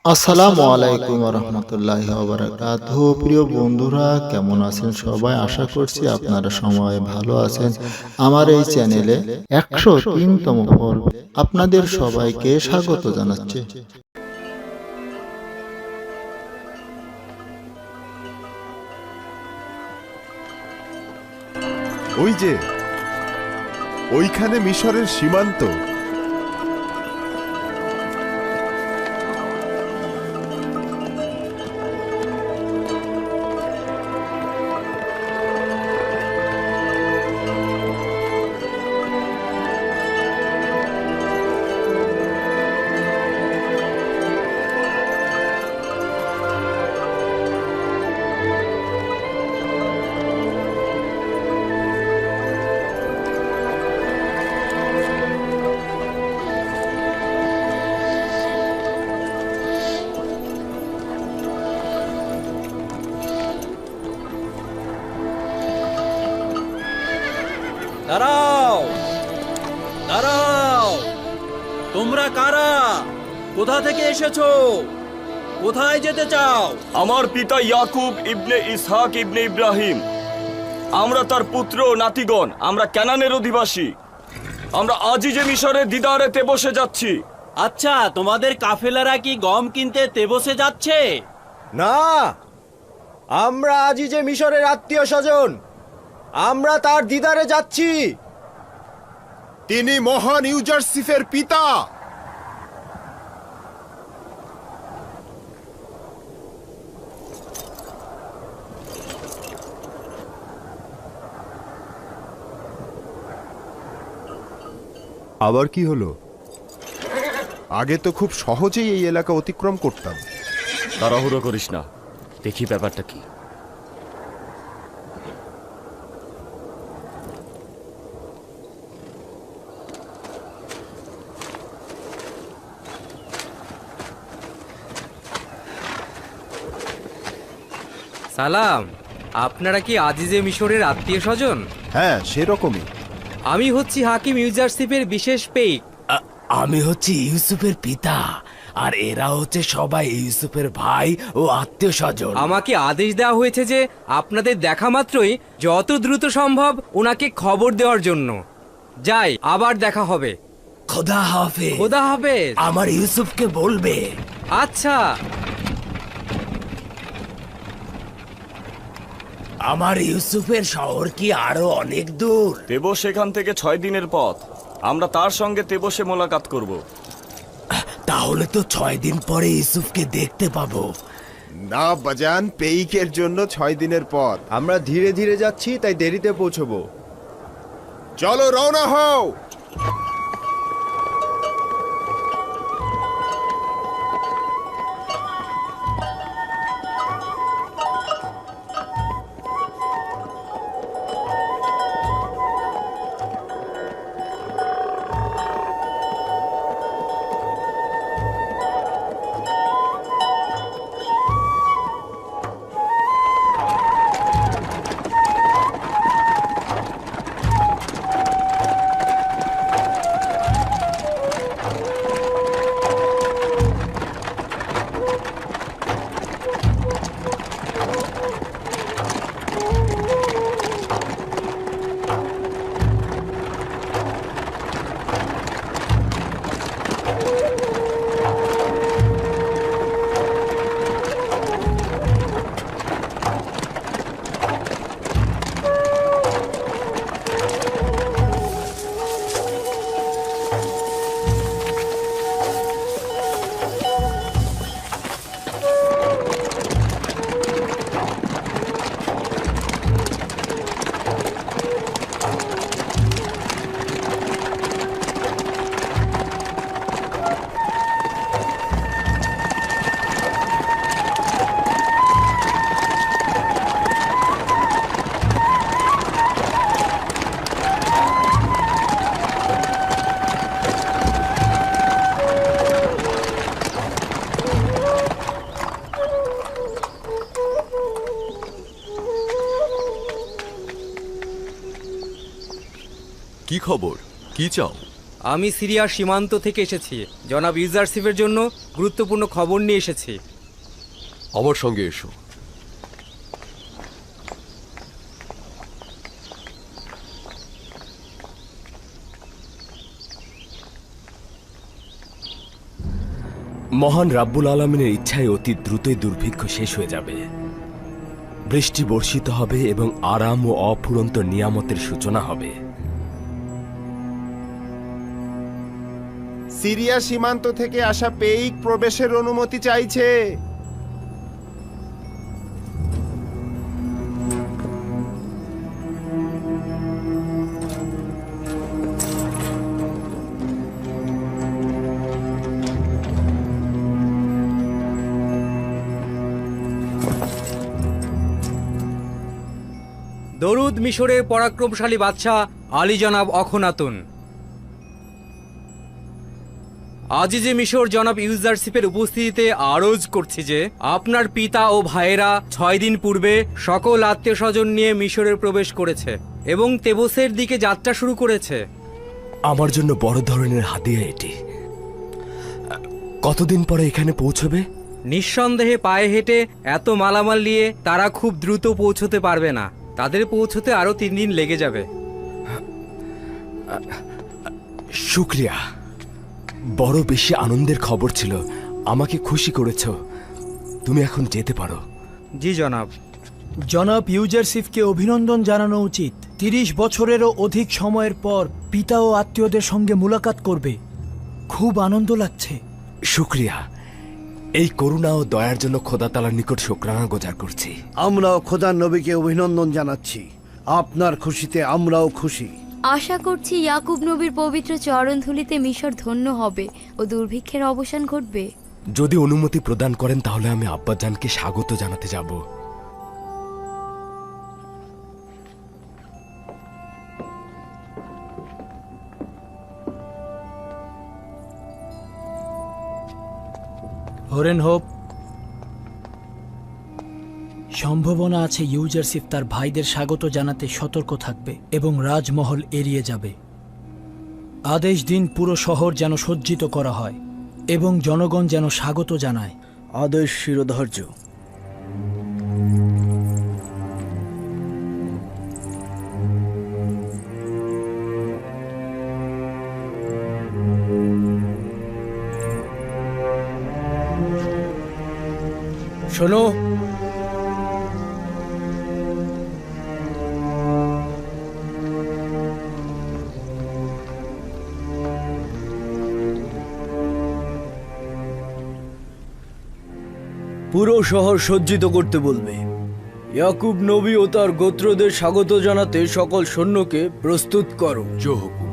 আসসালামু আলাইকুম রহমতুল্লাহি ওয়া বারাকাতুহু। প্রিয় বন্ধুরা, কেমন আছেন সবাই? আশা করছি আপনারা সবাই ভালো আছেন। আমার এই চ্যানেলে 103তম পর্ব আপনাদের সবাইকে স্বাগত জানাচ্ছি। ওই যে ওইখানে মিশরের সীমান্ত। দাঁড়াও, দাঁড়াও! তোমরা কারা? কোথা থেকে এসেছো? কোথায় যেতে চাও? আমার পিতা ইয়াকুব ইবনে ইসহাক ইবনে ইব্রাহিম, আমরা তার পুত্র ও নাতিগণ। আমরা কানানের অধিবাসী। আমরা আজই যে মিশরের দিদারেতে বসে যাচ্ছি। আচ্ছা, তোমাদের কাফেলারা কি গম কিনতে তেবসে যাচ্ছে? না, আমরা আজই যে মিশরের আত্মীয় স্বজন, আমরা তার দিদারে যাচ্ছি। তিনি মহান ইউজারসিফের পিতা। আবার কি হলো? আগে তো খুব সহজেই এই এলাকা অতিক্রম করতাম। তাড়াহুড়ো করিস না, দেখি ব্যাপারটা কি। সালাম, আপনারা কি আজিজে মিশরের আত্মীয় স্বজন? হ্যাঁ, সেরকমই। আমি হচ্ছি হাকিম ইউজারশিপের বিশেষ পেইক। আমি হচ্ছি ইউসুফের পিতা, আর এরা হচ্ছে সবাই ইউসুফের ভাই ও আত্মীয় স্বজন। আমাকে আদেশ দেওয়া হয়েছে যে আপনাদের দেখা মাত্রই যত দ্রুত সম্ভব ওনাকে খবর দেওয়ার জন্য। যাই, আবার দেখা হবে। খোদা হাফেজ। খোদা হাফেজ। আমার ইউসুফকে বলবে। আচ্ছা। আমার ইউসুফের শহর কি আরো অনেক দূর? তেবস সেখান থেকে 6 দিনের পথ। আমরা তার সঙ্গে তেবসে মোলাকাত করব। তাহলে তো 6 দিন পরে ইউসুফকে দেখতে পাবো। না বাজান, পেইকের জন্য 6 দিনের পথ। আমরা ধীরে ধীরে যাচ্ছি, তাই দেরিতে পৌঁছবো। চলো, রওনা হও। কি খবর? কি চাও? আমি সিরিয়ার সীমান্ত থেকে এসেছি। জনাব ইউজারশিপের জন্য গুরুত্বপূর্ণ খবর নিয়ে এসেছি। আমার সঙ্গে এসো। মহান রাব্বুল আলমিনের ইচ্ছায় অতি দ্রুতই দুর্ভিক্ষ শেষ হয়ে যাবে। বৃষ্টি বর্ষিত হবে এবং আরাম ও অফুরন্ত নিয়ামতের সূচনা হবে। সিরিয়া সীমান্ত থেকে আসা পেইক প্রবেশের অনুমতি চাইছে। দরুদ মিশরের পরাক্রমশালী বাদশাহ আলী জনাব অখনাতুন। আজিজে মিশর জনাব ইউজারশিপের উপস্থিতিতে আরজ করছি যে আপনার পিতা ও ভাইয়েরা 6 দিন পূর্বে সকল আত্মীয় স্বজন নিয়ে মিশরের প্রবেশ করেছে এবং তেবসের দিকে যাত্রা শুরু করেছে। আমার জন্য বড় ধরনের হাদিয়া এটি। কতদিন পরে এখানে পৌঁছবে? নিঃসন্দেহে পায়ে হেঁটে এত মালামাল নিয়ে তারা খুব দ্রুত পৌঁছতে পারবে না। তাদের পৌঁছতে আরো 3 দিন লেগে যাবে। শুক্রিয়া, বড় বেশি আনন্দের খবর ছিল। আমাকে খুশি করেছ। তুমি এখন যেতে পারো। জি জনাব। জনাব ইউজারশিপকে অভিনন্দন জানানো উচিত। 30 বছরেরও অধিক সময়ের পর পিতা ও আত্মীয়দের সঙ্গে মুলাকাত করবে। খুব আনন্দ লাগছে। শুক্রিয়া। এই করুণা ও দয়ার জন্য খোদা তাআলার নিকট শুকরানা গুজার করছি। আমরাও খোদার নবীকে অভিনন্দন জানাচ্ছি। আপনার খুশিতে আমরাও খুশি। আশা করছি ইয়াকুব নবীর পবিত্র চরণধুলিতে মিশর ধন্য হবে ও দুর্ভিক্ষের অবসান ঘটবে। যদি অনুমতি প্রদান করেন তাহলে আমি আব্বাজানকে স্বাগত জানাতে যাব। হরেন হোপ, সম্ভাবনা আছে ইউজারশিপ তার ভাইদের স্বাগত জানাতে সতর্ক থাকবে এবং রাজমহল এড়িয়ে যাবে। আদেশ দিন পুরো শহর যেন সজ্জিত করা হয় এবং জনগণ যেন স্বাগত জানায়। আদেশ শিরোধার্য। শোনো, পুরো শহর সজ্জিত করতে বলবে। ইয়াকুব নবী ও তার গোত্রদের স্বাগত জানাতে সকল সৈন্যকে প্রস্তুত করো। জো হুকুম।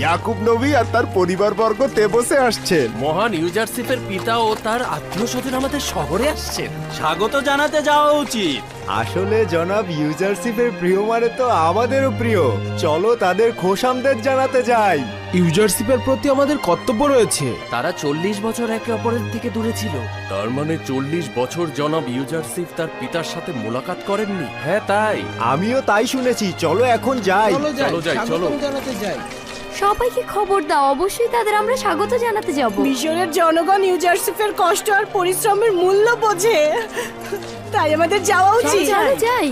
ইয়াকুব নবী আর তার পরিবারবর্গ তেবসে আসছেন। মহান ইউজারশিপের পিতা ও তার আত্মীয় স্বজন আমাদের শহরে আসছেন। স্বাগত জানাতে যাওয়া উচিত। আসলে জনাব ইউজারশিপের প্রিয় মানে তো আমাদেরও প্রিয়। চলো তাদের খোশামদেদ জানাতে যাই। ইউজারশিপের প্রতি আমাদের কর্তব্য রয়েছে। তারা 40 বছর একে অপরের থেকে দূরে ছিল। তার মানে 40 বছর জনাব ইউজারশিপ তার পিতার সাথে মোলাকাত করেননি? হ্যাঁ তাই। আমিও তাই শুনেছি। চলো এখন যাই। চলো যাই, চলো। জানাতে যাই। সবাইকে খবর দাও, অবশ্যই তাদের আমরা স্বাগত জানাতে যাব। মিশরের জনগণ ইউজারশিপের কষ্ট আর পরিশ্রমের মূল্য বোঝে, তাই আমাদের যাওয়া উচিত। চলো যাই।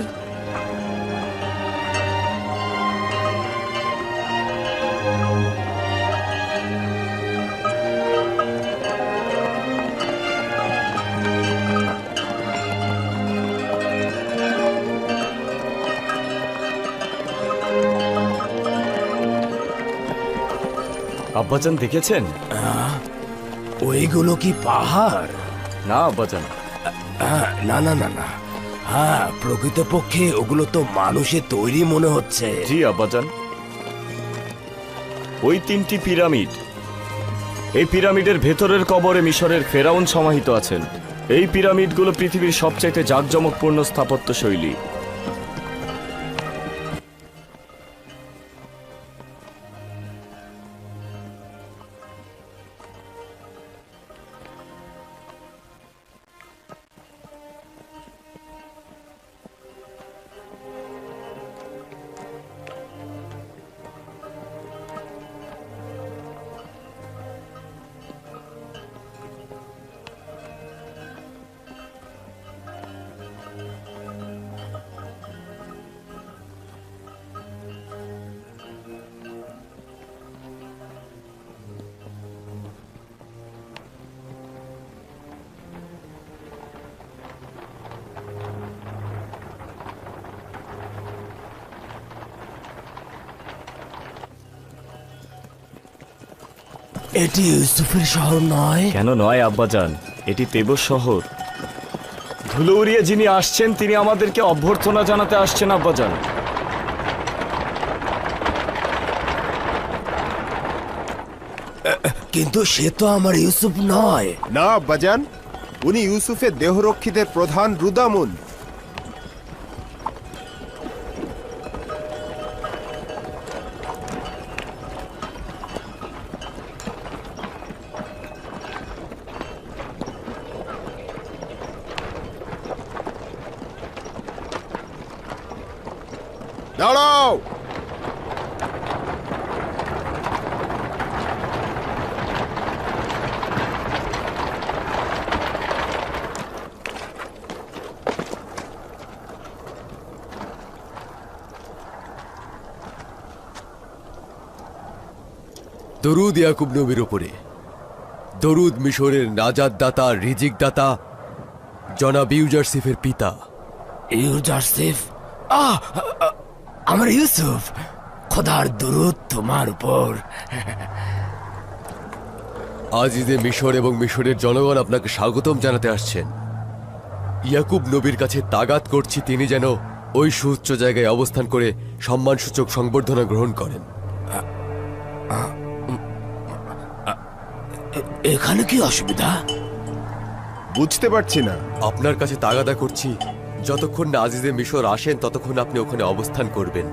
আব্বাজান দেখেছেন? ওইগুলো কি পাহাড়? না আব্বাজান। না না না না, হ্যাঁ প্রকৃতপক্ষে ওগুলো তো মানুষের তৈরি মনে হচ্ছে। জি আব্বাজান, ওই 3টি পিরামিড। এই পিরামিডের ভেতরের কবরে মিশরের ফেরাউন সমাহিত আছেন। এই পিরামিডগুলো পৃথিবীর সবচাইতে জাঁকজমকপূর্ণ স্থাপত্য শৈলী। এটি ইউসুফের শহর নয়? কেন নয় আব্বাজান, এটি তেবস শহর। ধুলো উড়িয়ে যিনি আসছেন তিনি আমাদেরকে অভ্যর্থনা জানাতে আসছেন আব্বাজান। কিন্তু সে তো আমার ইউসুফ নয়। না আব্বাজান, উনি ইউসুফের দেহরক্ষীদের প্রধান রুদামুন। দাঁড়াও! দরুদ ইয়াকুব নবীর উপরে। দরুদ মিশরের নাজাত দাতা, রিজিক দাতা জনাব ইউজারশিফের পিতা। ইউজারশিফ? আমার ইউসুফ, খোদার দরুদ তোমার উপর। আজিজে মিশর এবং মিশরের জনগণ আপনাকে স্বাগতম জানাতে আসছেন। ইয়াকুব নবীর কাছে তাগাত করছি তিনি যেন ওই সুউচ্চ জায়গায় অবস্থান করে সম্মানসূচক সংবর্ধনা গ্রহণ করেন। এখানে কি অসুবিধা? বুঝতে পারছি না। আপনার কাছে তাগাদা করছি, যতক্ষণ না আজিজে মিশর আসেন ততক্ষণ আপনি ওখানে অবস্থান করবেন।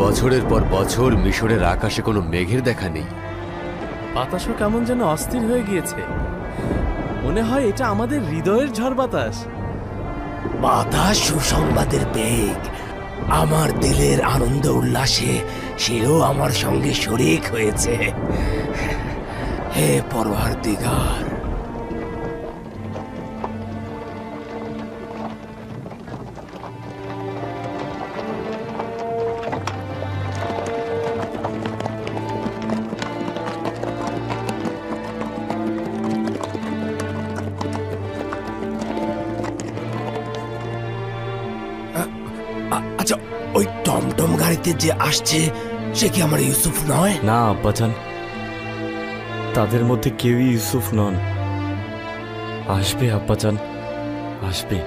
বছরের পর বছর মিশরের আকাশে কোনো মেঘের দেখা নেই। বাতাসও কেমন যেন অস্থির হয়ে গিয়েছে। মনে হয় এটা আমাদের হৃদয়ের ঝড় বাতাস। বাতাস সুসংবাদের বেগ। আমার দিলের আনন্দ উল্লাসে সেও আমার সঙ্গে শরিক হয়েছে। হে পরওয়ারদিগার, আচ্ছা ওই টমটম গাড়িতে যে আসছে সে কি আমার ইউসুফ নয়? না আব্বাজান, তাদের মধ্যে কেউই ইউসুফ নন। আসবে আব্বাজান, আসবে।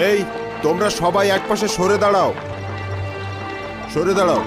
এই তোমরা সবাই একপাশে সরে দাঁড়াও, সরে দাঁড়াও।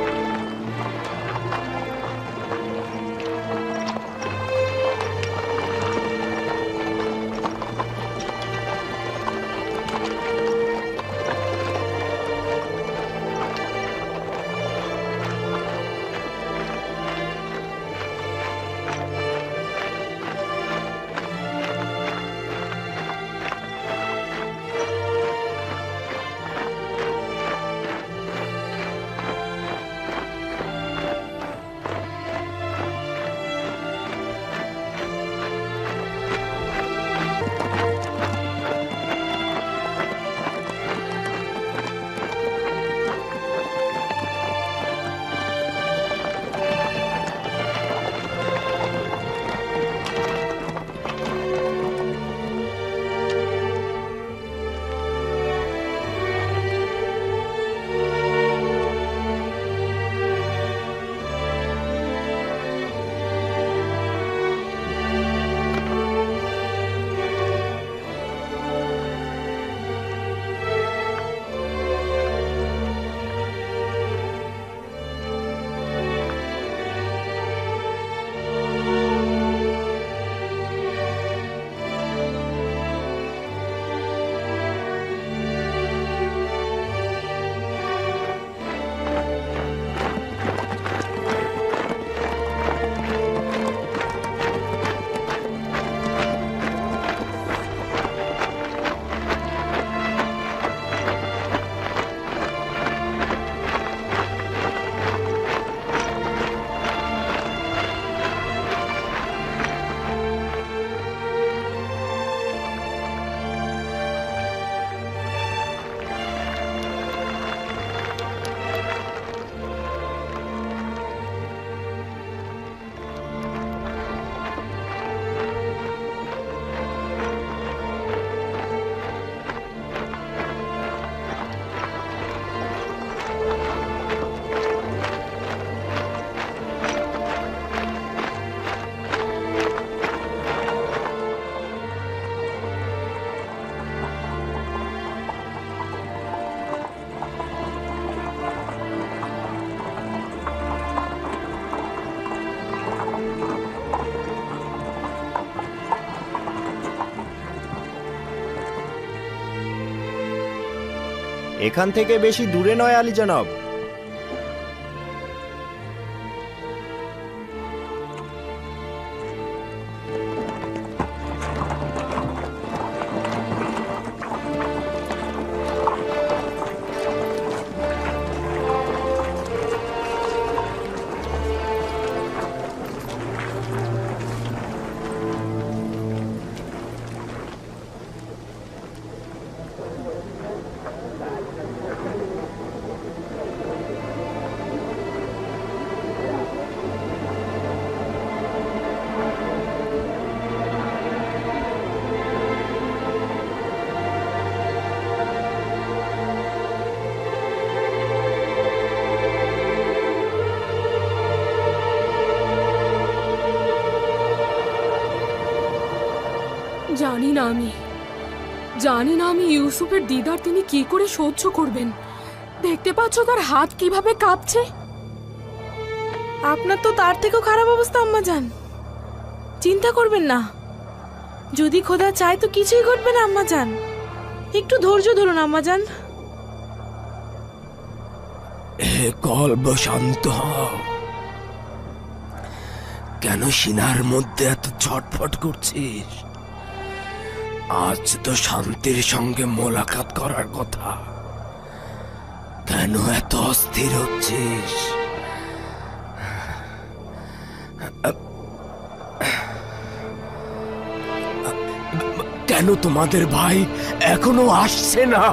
এখান থেকে বেশি দূরে নয় আলী জনাব। জানি না আমি ইউসুফের দিদার তিনি কি করে সহ্য করবেন। দেখতে পাচ্ছ তার হাত কিভাবে কাঁপছে। আপনার তো তার থেকেও খারাপ অবস্থা আম্মা জান। চিন্তা করবেন না, যদি খোদা চায় তো কিছুই ঘটবে না আম্মা জান। একটু ধৈর্য ধরুন আম্মা জান। কলব শান্ত হও। কেন সিনার মধ্যে এত ছটফট করছিস? আজ তো শান্তির সঙ্গে মোলাকাত করার কথা, কেন এত অস্থির হচ্ছিস? কেন তোমাদের ভাই এখনো আসছে না?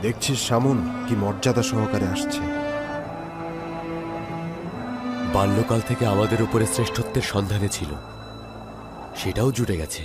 দেখছিস সামুন কি মর্যাদা সহকারে আসছে। বাল্যকাল থেকে আমাদের উপরে শ্রেষ্ঠত্বের সন্ধানে ছিল, সেটাও জুটে গেছে।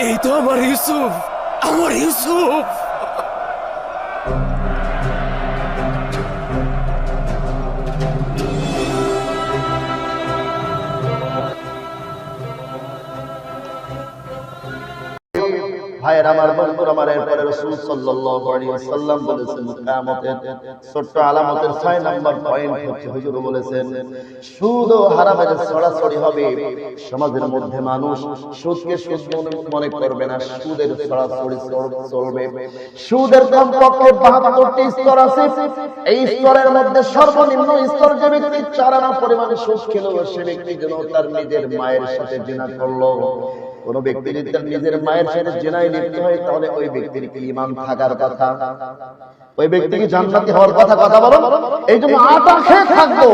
এই তো আমার ইউসুফ, আমার ইউসুফ। ভাইয়ের আমার, বন্ধুর আমার, এরপরে রাসূল সাল্লাল্লাহু আলাইহি ওয়াসাল্লাম বলেছেন কিয়ামতের ছোট্ট আলামতের 6 নম্বর পয়েন্ট হচ্ছে, হুজুর বলেছেন সুদ ও হারামের ছড়াছড়ি হবে। সমাজের মধ্যে মানুষ সুদকে সুদ মনে করবে না, সুদের ছড়াছড়ি চলবে। সুদের কমপক্ষে 72টি স্তর আছে। এই স্তরের মধ্যে সর্বনিম্ন স্তর যে ব্যক্তি 4 আনা পরিমাণে সুদ খেলো, সে ব্যক্তি যেন তার নিজের মায়ের সাথে জিনা করলো। কোন ব্যক্তি যদি তার নিজের মায়ের সাথে জিনায় লিপ্ত হয়, তাহলে ওই ব্যক্তির কি ঈমান থাকার কথা? ওই ব্যক্তি কি জান্নাতি হওয়ার কথা? কথা বলো। এই জন্য আটা খেয়ে থাকবো,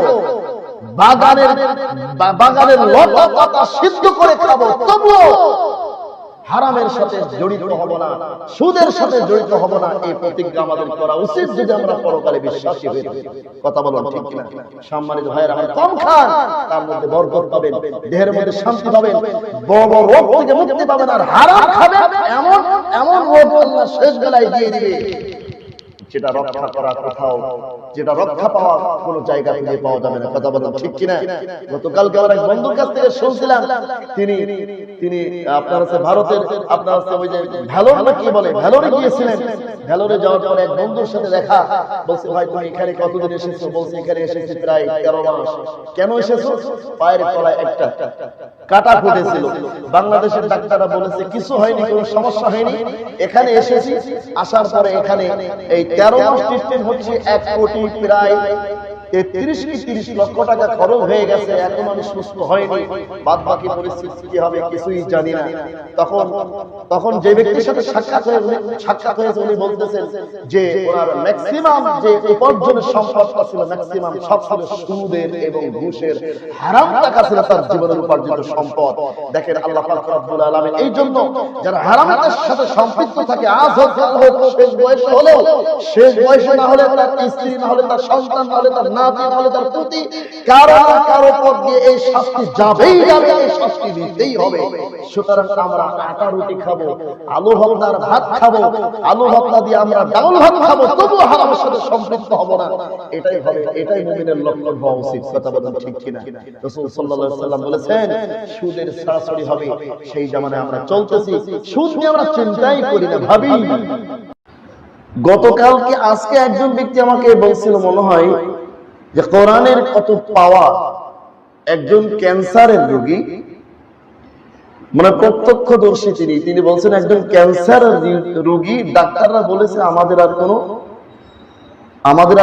বাগানের লতা পাতা সিদ্ধ করে খাবো, তবুও হারামের সাথে জড়িত হব না, সুদের সাথে জড়িত হব না। এই প্রতিজ্ঞা আমাদের করা উচিত যদি আমরা পরকালে বিশ্বাসী হই। কথা বলুন ঠিক কিনা? সম্মানিত ভাইয়েরা, আমরা কম খান, তার মধ্যে বরকত পাবেন, দেহের মধ্যে শান্তি পাবেন, বড় রোগ থেকে মুক্তি পাবেন। আর হারাম খাবেন, এমন এমন রোগ আল্লাহ শেষ বেলায় দিয়ে দিবে যেটা রক্ষা করা কোথাও, যেটা রক্ষা পাওয়া কোন জায়গা খুঁজে পাওয়া যাবে না। কথা বলুন ঠিক কিনা? গতকালকে আমার এক বন্ধুর কাছ থেকে শুনছিলাম, তিনি আপনার হচ্ছে ভারতের, আপনার হচ্ছে ওই যে ভ্যালোর না কি বলে, ভ্যালোরে গিয়েছিলেন। ভ্যালোরে যাওয়ার পরে এক বন্ধুর সাথে দেখা, বলছে ভাই তুমি এখানে কতদিন এসেছো? বলছে এখানে এসেছি প্রায় 13 মাস। কেন এসেছো? পায়ের তলায় একটা কাটা ফুটেছিল। বাংলাদেশের ডাক্তাররা বলেছে কিছু হয়নি, কোনো সমস্যা হয়নি। এখানে এসেছি, আসার পরে এখানে এই 13 মাস ট্রিটমেন্ট হচ্ছে, 1 কোটি প্রায় 33 লক্ষ টাকা খরচ হয়ে গেছে, এখন আমি সুস্থ হয়নি। বাদ বাকি পরিস্থিতি কি হবে কিছুই জানি না। তখন যে ব্যক্তির সাথে সাক্ষাৎ হয়েছে উনি বলতেছেন যে ওনার ম্যাক্সিমাম যে উপার্জনের সম্পদটা ছিল, ম্যাক্সিমাম সব ছিল সুদের এবং ঘুষের, হারাম টাকা ছিল তার জীবনের উপার্জিত সম্পদ। দেখেন আল্লাহ পাক রব্বুল আলামিন এই জন্য যারা হারামের সাথে সম্পৃক্ত থাকে, আজ হোক কাল হোক, শেষ বয়সে হলেও, শেষ বয়সে না হলে তার স্ত্রী, না হলে তার সন্তান, না হলে তার নাতি, না হলে তার পুতি, কারো না কারো পথ দিয়ে এই শাস্তি যাবেই যাবে, এই শাস্তি দিতেই হবে। সুতরাং আমরা আটা রুটি খাবো, আলু ভর্তার ভাত খাবো, আলু ভর্তা দিয়ে আমরা ডাউল ভাত খাবো, তবু হারামের সাথে সম্পৃক্ত হব না। এটাই হবে, এটাই মুমিনের লক্ষণ হওয়া উচিত। কথা বলেন ঠিক কিনা? রাসূল সাল্লাল্লাহু আলাইহি ওয়াসাল্লাম বলেছেন সুদের ছড়াছড়ি হবে। সেই জামানায় আমরা চলতেছি, সুদ নিয়ে আমরা চিন্তাই করি না, ভাবি। গতকালকে আজকে একজন ব্যক্তি আমাকে বলছিল, মনে হয় যে কোরআনের কত পাওয়ার। একজন ক্যান্সারের রোগী, মানে প্রত্যক্ষদর্শী তিনি বলছেন একজন ক্যান্সার রোগী, ডাক্তাররা বলেছে আমাদের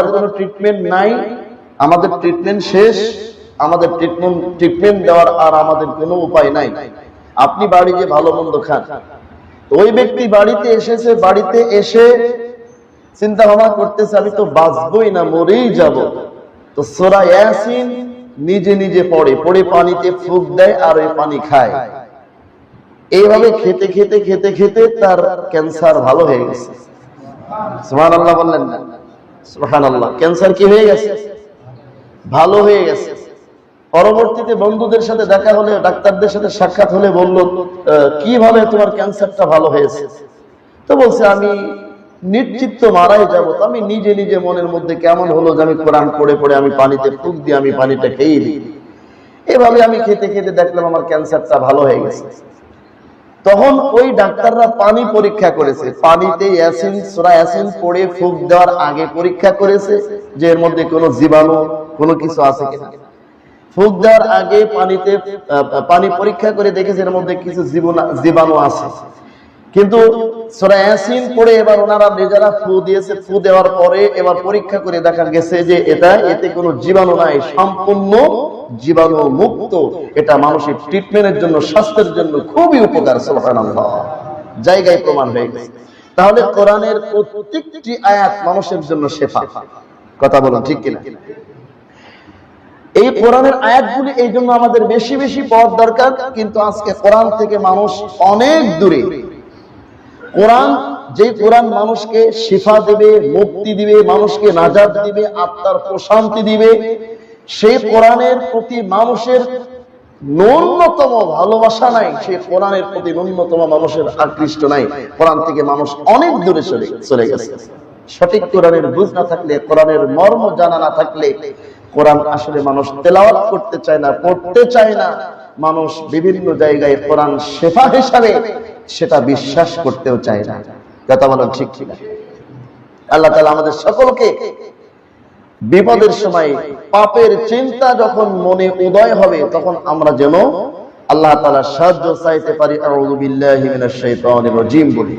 আর কোনো ট্রিটমেন্ট নাই, আমাদের ট্রিটমেন্ট শেষ, আমাদের ট্রিটমেন্ট দেওয়ার আর আমাদের কোনো উপায় নাই, আপনি বাড়ি গিয়ে ভালো মন্দ খান। ওই ব্যক্তি বাড়িতে এসেছে, বাড়িতে এসে চিন্তা ভাবনা করতেছে আমি তো বাঁচবই না, মরেই যাব। তো সূরা ইয়াসিন নিজে নিজে পড়ে পানিতে ফুঁক দেয় আর ওই পানি খায়। এইভাবে খেতে খেতে খেতে খেতে তার ক্যান্সার ভালো হয়ে গেছে। সুবহানাল্লাহ বললেন না? সুবহানাল্লাহ। ক্যান্সার কি হয়ে গেছে? ভালো হয়ে গেছে। পরবর্তীতে বন্ধুদের সাথে দেখা হলে, ডাক্তারদের সাথে সাক্ষাৎ হলে বলল, কিভাবে তোমার ক্যান্সারটা ভালো হয়েছে? তো বলছে, আমি নিশ্চিত তো মারাই যাবো। তো আমি নিজে নিজে মনের মধ্যে কেমন হলো যে আমি কোরআন পড়ে পড়ে আমি পানিতে ফুঁক দিয়ে আমি পানিটা খেয়ে দিই। এভাবে আমি খেতে খেতে দেখলাম আমার ক্যান্সারটা ভালো হয়ে গেছে। তখন ওই ডাক্তাররা পানি পরীক্ষা করেছে, পানিতে অ্যাসিড, সূরা ইয়াসিন পড়ে ফুঁক দেওয়ার আগে পরীক্ষা করেছে যে এর মধ্যে কোনো জীবাণু কোনো কিছু আছে কিনা। ফুঁক দেওয়ার আগে পানিতে পানি পরীক্ষা করে দেখেছে এর মধ্যে কিছু জীবাণু আছে। কিন্তু সূরা ইয়াসিন পড়ে এবার ওনারা নিজেরা ফু দিয়েছে, ফু দেওয়ার পরে এবার পরীক্ষা করে দেখা গেছে যে এতে কোনো জীবাণু নাই, সম্পূর্ণ জীবাণু মুক্ত। এটা মানুষের ট্রিটমেন্টের জন্য, স্বাস্থ্যের জন্য খুবই উপকার। সুবহানাল্লাহ, জায়গায় প্রমাণ হয়ে গেছে। তাহলে কোরআনের প্রত্যেকটি আয়াত মানুষের জন্য শেফা। কথা বলুন ঠিক কিনা? এই কোরআনের আয়াতগুলি এই জন্য আমাদের বেশি বেশি পড়ার দরকার। কিন্তু আজকে কোরআন থেকে মানুষ অনেক দূরে। কোরআন মানুষকে শিফা দিবে, মুক্তি দিবে, মানুষকে নাজাত দিবে, আত্মার প্রশান্তি দিবে, সেই কোরআনের প্রতি মানুষের ন্যূনতম ভালোবাসা নাই, সেই কোরআনের প্রতি ন্যূনতম মানুষের আকৃষ্ট নাই। কোরআন থেকে মানুষ অনেক দূরে চলে গেছে। সঠিক কোরআনের বুঝ না থাকলে, কোরআনের মর্ম জানা না থাকলে কোরআন আসলে মানুষ তেলাওয়াত করতে চায় না, পড়তে চায় না। মানুষ বিভিন্ন জায়গায় কোরআন শেফা হিসাবে সেটা বিশ্বাস করতেও চায় না। কথা বলেন ঠিক কিনা? আল্লাহ তাআলা আমাদের সকলকে বিপদের সময় পাপের চিন্তা যখন মনে উদয় হবে তখন আমরা যেন আল্লাহ তাআলার সাহায্য চাইতে পারি। আউযু বিল্লাহি মিনাশ শাইতানির রাজীম বলি।